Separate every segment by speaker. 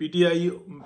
Speaker 1: PTI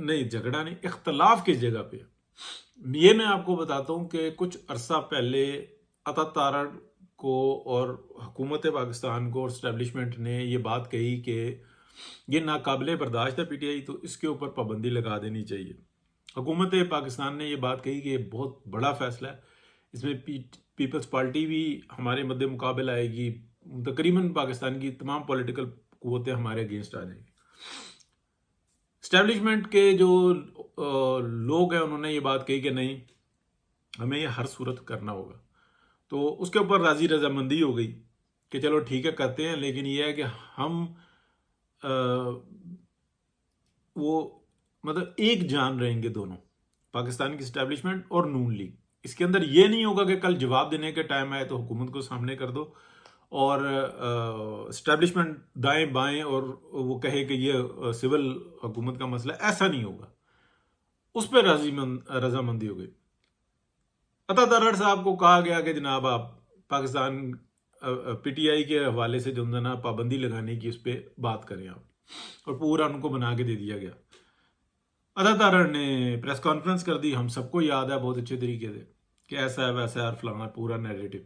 Speaker 1: نہیں جھگڑا نہیں، اختلاف کس جگہ پہ ہے؟ یہ میں آپ کو بتاتا ہوں کہ کچھ عرصہ پہلے عطا تارڑ کو اور حکومت پاکستان کو اور اسٹیبلشمنٹ نے یہ بات کہی کہ یہ ناقابل برداشت ہے پی ٹی آئی، تو اس کے اوپر پابندی لگا دینی چاہیے۔ حکومت پاکستان نے یہ بات کہی کہ یہ بہت بڑا فیصلہ ہے، اس میں پیپلز پارٹی بھی ہمارے مد مقابل آئے گی، تقریباً پاکستان کی تمام پولیٹیکل قوتیں ہمارے اگینسٹ آ جائیں گی۔ اسٹیبلشمنٹ کے جو لوگ ہیں انہوں نے یہ بات کہی کہ نہیں، ہمیں یہ ہر صورت کرنا ہوگا، تو اس کے اوپر راضی رضامندی ہو گئی کہ چلو ٹھیک ہے کرتے ہیں، لیکن یہ ہے کہ ہم وہ مطلب ایک جان رہیں گے دونوں، پاکستان کی اسٹیبلشمنٹ اور نون لیگ۔ اس کے اندر یہ نہیں ہوگا کہ کل جواب دینے کے ٹائم آئے تو حکومت کو سامنے کر دو اور اسٹیبلشمنٹ دائیں بائیں اور وہ کہے کہ یہ سول حکومت کا مسئلہ، ایسا نہیں ہوگا۔ اس پہ رضامندی ہو گئی۔ عطا تارڑ صاحب کو کہا گیا کہ جناب آپ پاکستان پی ٹی آئی کے حوالے سے جو ہے نا پابندی لگانے کی اس پہ بات کریں آپ، اور پورا ان کو بنا کے دے دیا گیا۔ عطا تارڑ نے پریس کانفرنس کر دی، ہم سب کو یاد ہے بہت اچھے طریقے سے کہ ایسا ہے ویسا ہے اور فلانا، پورا نیریٹو۔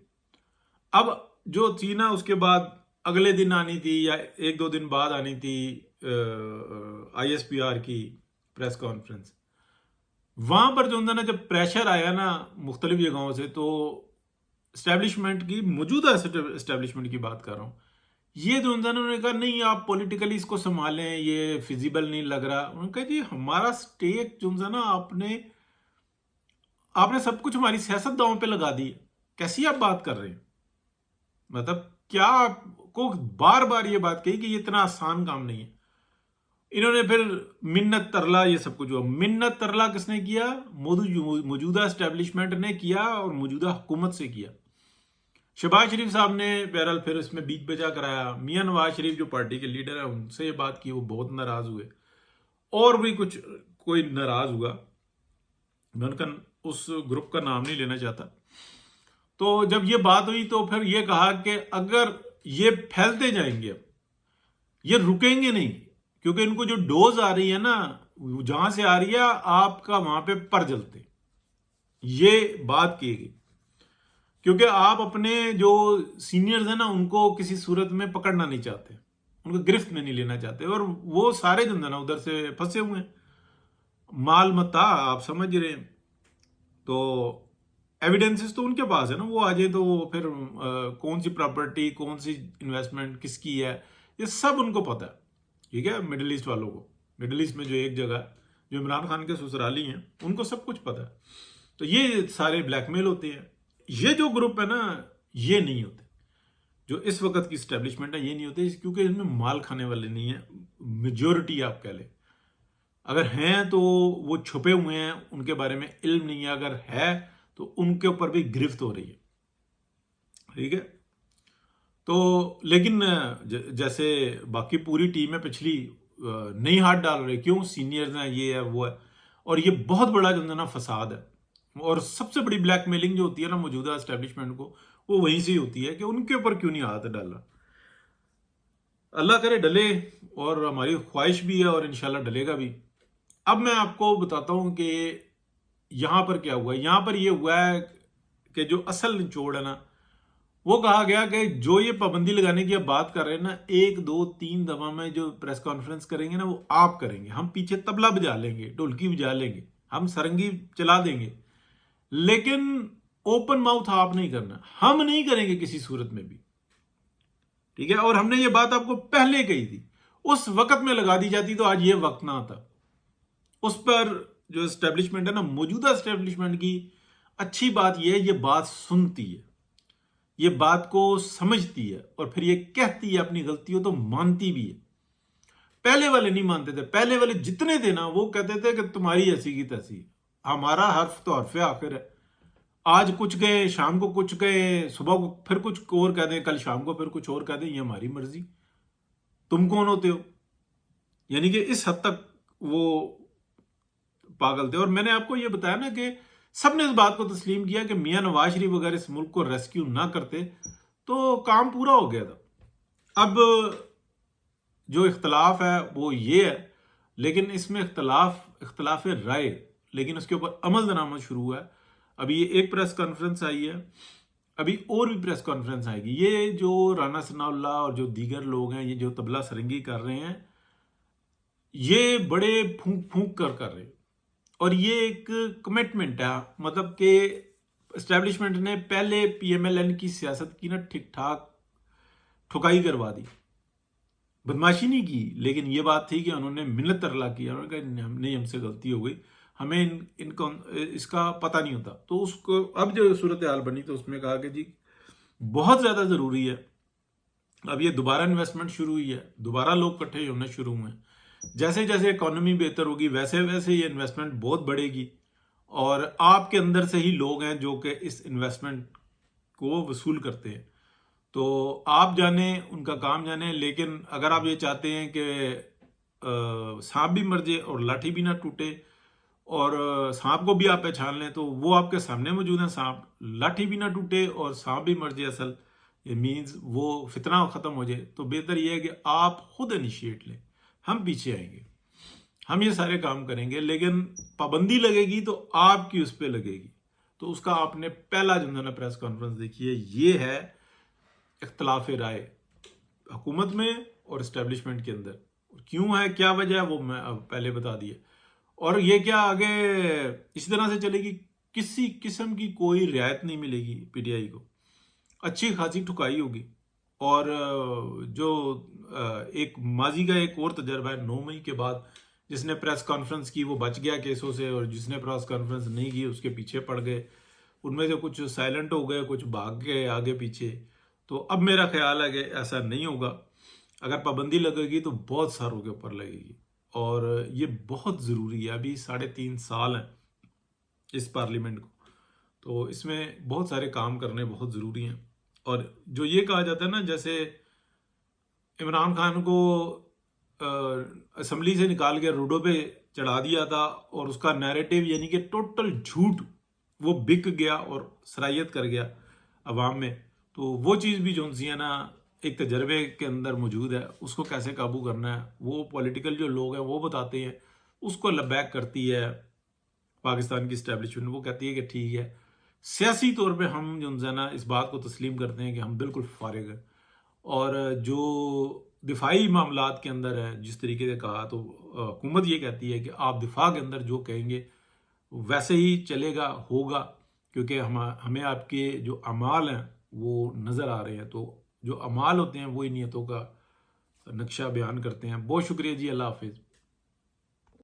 Speaker 1: اب جو تھی نا اس کے بعد اگلے دن آنی تھی یا ایک دو دن بعد آنی تھی آئی ایس پی آر کی پریس کانفرنس، وہاں پر جو ہے نا جب پریشر آیا نا مختلف جگہوں سے، تو اسٹیبلشمنٹ کی موجودہ اسٹیبلشمنٹ کی بات کر رہا ہوں، یہ جو ہے نا انہوں نے کہا نہیں آپ پولیٹیکلی اس کو سنبھالیں، یہ فیزیبل نہیں لگ رہا۔ انہوں نے کہا جی ہمارا سٹیک جو ہے نا آپ نے سب کچھ ہماری سیاست داؤں پہ لگا دی، کیسی آپ بات کر رہے ہیں؟ مطلب کیا آپ کو بار بار یہ بات کہی کہ یہ اتنا آسان کام نہیں ہے۔ انہوں نے پھر منت ترلا، یہ سب کچھ ہوا۔ منت ترلا کس نے کیا؟ موجودہ اسٹیبلشمنٹ نے کیا اور موجودہ حکومت سے کیا۔ شہباز شریف صاحب نے بہرحال پھر اس میں بیچ بچا کرایا، میاں نواز شریف جو پارٹی کے لیڈر ہیں ان سے یہ بات کی، وہ بہت ناراض ہوئے، اور بھی کچھ کوئی ناراض ہوا، میں ان کا اس گروپ کا نام نہیں لینا چاہتا۔ تو جب یہ بات ہوئی تو پھر یہ کہا کہ اگر یہ پھیلتے جائیں گے، یہ رکیں گے نہیں، کیونکہ ان کو جو ڈوز آ رہی ہے نا جہاں سے آ رہی ہے آپ کا وہاں پہ پر جلتے، یہ بات کی گئی، کیونکہ آپ اپنے جو سینئرز ہیں نا ان کو کسی صورت میں پکڑنا نہیں چاہتے، ان کو گرفت میں نہیں لینا چاہتے، اور وہ سارے جو نا ادھر سے پھنسے ہوئے ہیں، مال متا آپ سمجھ رہے ہیں، تو ایویڈنسز تو ان کے پاس ہے نا، وہ آ جائے تو پھر کون سی پراپرٹی، کون سی انویسٹمنٹ کس کی ہے، یہ سب ان کو پتہ ہے، ٹھیک ہے۔ مڈل ایسٹ والوں کو، مڈل ایسٹ میں جو ایک جگہ ہے جو عمران خان کے سسرالی ہیں ان کو سب کچھ پتہ ہے، تو یہ سارے بلیک میل ہوتے ہیں۔ یہ جو گروپ ہے نا یہ نہیں ہوتے، جو اس وقت کی اسٹیبلشمنٹ ہے یہ نہیں ہوتے، کیونکہ ان میں مال کھانے والے نہیں ہیں، میجورٹی آپ کہہ لیں، اگر ہیں تو وہ چھپے ہوئے ہیں، ان کے بارے میں علم نہیں ہے، اگر ہے تو ان کے اوپر بھی گرفت ہو رہی ہے، ٹھیک ہے۔ تو لیکن جیسے باقی پوری ٹیم ہے پچھلی نہیں ہاتھ ڈال رہے، کیوں؟ سینئرز ہیں، یہ ہے وہ ہے، اور یہ بہت بڑا جو ہے نا فساد ہے، اور سب سے بڑی بلیک میلنگ جو ہوتی ہے نا موجودہ اسٹیبلشمنٹ کو، وہ وہیں سے ہی ہوتی ہے کہ ان کے اوپر کیوں نہیں ہاتھ ڈالا۔ اللہ کرے ڈلے، اور ہماری خواہش بھی ہے اور انشاءاللہ ڈلے گا بھی۔ اب میں آپ کو بتاتا ہوں کہ یہاں پر کیا ہوا ہے۔ یہاں پر یہ ہوا ہے کہ جو اصل نچوڑ ہے نا، وہ کہا گیا کہ جو یہ پابندی لگانے کی اب بات کر رہے ہیں نا، 1 2 3 دفعہ میں جو پریس کانفرنس کریں گے نا وہ آپ کریں گے، ہم پیچھے طبلہ بجا لیں گے، ڈھولکی بجا لیں گے، ہم سرنگی چلا دیں گے، لیکن اوپن ماؤتھ آپ نہیں کرنا، ہم نہیں کریں گے کسی صورت میں بھی، ٹھیک ہے۔ اور ہم نے یہ بات آپ کو پہلے کہی تھی، اس وقت میں لگا دی جاتی تو آج یہ وقت نہ آتا۔ اس پر جو اسٹیبلشمنٹ ہے نا، موجودہ اسٹیبلشمنٹ کی اچھی بات یہ ہے، یہ بات سنتی ہے، یہ بات کو سمجھتی ہے، اور پھر یہ کہتی ہے اپنی غلطیوں تو مانتی بھی ہے۔ پہلے والے نہیں مانتے تھے، پہلے والے جتنے تھے نا وہ کہتے تھے کہ تمہاری ایسی کی تیسی، ہمارا حرف تو حرف آخر ہے، آج کچھ گئے، شام کو کچھ گئے، صبح کو پھر کچھ اور کہہ دیں، کل شام کو پھر کچھ اور کہہ دیں، یہ ہماری مرضی، تم کون ہوتے ہو؟ یعنی کہ اس حد تک وہ پاگل تھے۔ اور میں نے آپ کو یہ بتایا نا کہ سب نے اس بات کو تسلیم کیا کہ میاں نواز شریف وغیرہ اس ملک کو ریسکیو نہ کرتے تو کام پورا ہو گیا تھا۔ اب جو اختلاف ہے وہ یہ ہے لیکن اس میں اختلاف رائے، لیکن اس کے اوپر عمل درآمد شروع ہوا ہے. ابھی یہ ایک پریس کانفرنس آئی ہے، ابھی اور بھی پریس کانفرنس آئے گی. یہ جو رانا ثناء اللہ اور جو دیگر لوگ ہیں، یہ جو طبلہ سرنگی کر رہے ہیں، یہ بڑے پھونک پھونک کر رہے ہیں. اور یہ ایک کمٹمنٹ ہے، مطلب کہ اسٹیبلشمنٹ نے پہلے پی ایم ایل این کی سیاست کی نا ٹھیک ٹھاک ٹھکائی کروا دی، بدماشی نہیں کی، لیکن یہ بات تھی کہ انہوں نے منت ترلا کیا، انہوں نے کہا نہیں، ہم سے غلطی ہو گئی، ہمیں ان کو اس کا پتہ نہیں ہوتا. تو اس کو اب جو صورتحال بنی تو اس میں کہا کہ جی بہت زیادہ ضروری ہے. اب یہ دوبارہ انویسٹمنٹ شروع ہوئی ہے، دوبارہ لوگ اکٹھے ہونے شروع ہوئے ہیں. جیسے جیسے اکانومی بہتر ہوگی ویسے ویسے یہ انویسٹمنٹ بہت بڑھے گی، اور آپ کے اندر سے ہی لوگ ہیں جو کہ اس انویسٹمنٹ کو وصول کرتے ہیں. تو آپ جانیں، ان کا کام جانیں. لیکن اگر آپ یہ چاہتے ہیں کہ سانپ بھی مر جائے اور لاٹھی بھی نہ ٹوٹے، اور سانپ کو بھی آپ پہچان لیں، تو وہ آپ کے سامنے موجود ہیں سانپ. لاٹھی بھی نہ ٹوٹے اور سانپ بھی مر جائے، اصل یہ مینز وہ فتنہ ختم ہو جائے. تو بہتر یہ ہے کہ آپ خود انیشیٹ لیں. ہم پیچھے آئیں گے، ہم یہ سارے کام کریں گے، لیکن پابندی لگے گی تو آپ کی اس پہ لگے گی. تو اس کا آپ نے پہلا جو ہے پریس کانفرنس دیکھی ہے، یہ ہے اختلاف رائے حکومت میں اور اسٹیبلشمنٹ کے اندر. کیوں ہے، کیا وجہ ہے، وہ میں پہلے بتا دیے. اور یہ کیا آگے اسی طرح سے چلے گی، کسی قسم کی کوئی رعایت نہیں ملے گی پی ٹی آئی کو. اچھی خاصی ٹھکائی ہوگی. اور جو ایک ماضی کا ایک اور تجربہ ہے 9 مئی کے بعد، جس نے پریس کانفرنس کی وہ بچ گیا کیسوں سے، اور جس نے پریس کانفرنس نہیں کی اس کے پیچھے پڑ گئے. ان میں سے کچھ سائلنٹ ہو گئے، کچھ بھاگ گئے آگے پیچھے. تو اب میرا خیال ہے کہ ایسا نہیں ہوگا. اگر پابندی لگے گی تو بہت ساروں کے اوپر لگے گی، اور یہ بہت ضروری ہے. ابھی 3.5 سال ہیں اس پارلیمنٹ کو، تو اس میں بہت سارے کام کرنے بہت ضروری ہیں. اور جو یہ کہا جاتا ہے نا، جیسے عمران خان کو اسمبلی سے نکال کے روڈوں پہ چڑھا دیا تھا، اور اس کا نیریٹو یعنی کہ ٹوٹل جھوٹ وہ بک گیا اور سرایت کر گیا عوام میں. تو وہ چیز بھی جو ہے نا ایک تجربے کے اندر موجود ہے. اس کو کیسے قابو کرنا ہے وہ پولیٹیکل جو لوگ ہیں وہ بتاتے ہیں. اس کو لبیک کرتی ہے پاکستان کی اسٹیبلشمنٹ. وہ کہتی ہے کہ ٹھیک ہے، سیاسی طور پہ ہم جو ہے نا اس بات کو تسلیم کرتے ہیں کہ ہم بالکل فارغ ہیں. اور جو دفاعی معاملات کے اندر ہے، جس طریقے سے کہا، تو حکومت یہ کہتی ہے کہ آپ دفاع کے اندر جو کہیں گے ویسے ہی چلے گا، ہوگا، کیونکہ ہمیں آپ کے جو اعمال ہیں وہ نظر آ رہے ہیں. تو جو اعمال ہوتے ہیں وہی نیتوں کا نقشہ بیان کرتے ہیں. بہت شکریہ جی، اللہ حافظ.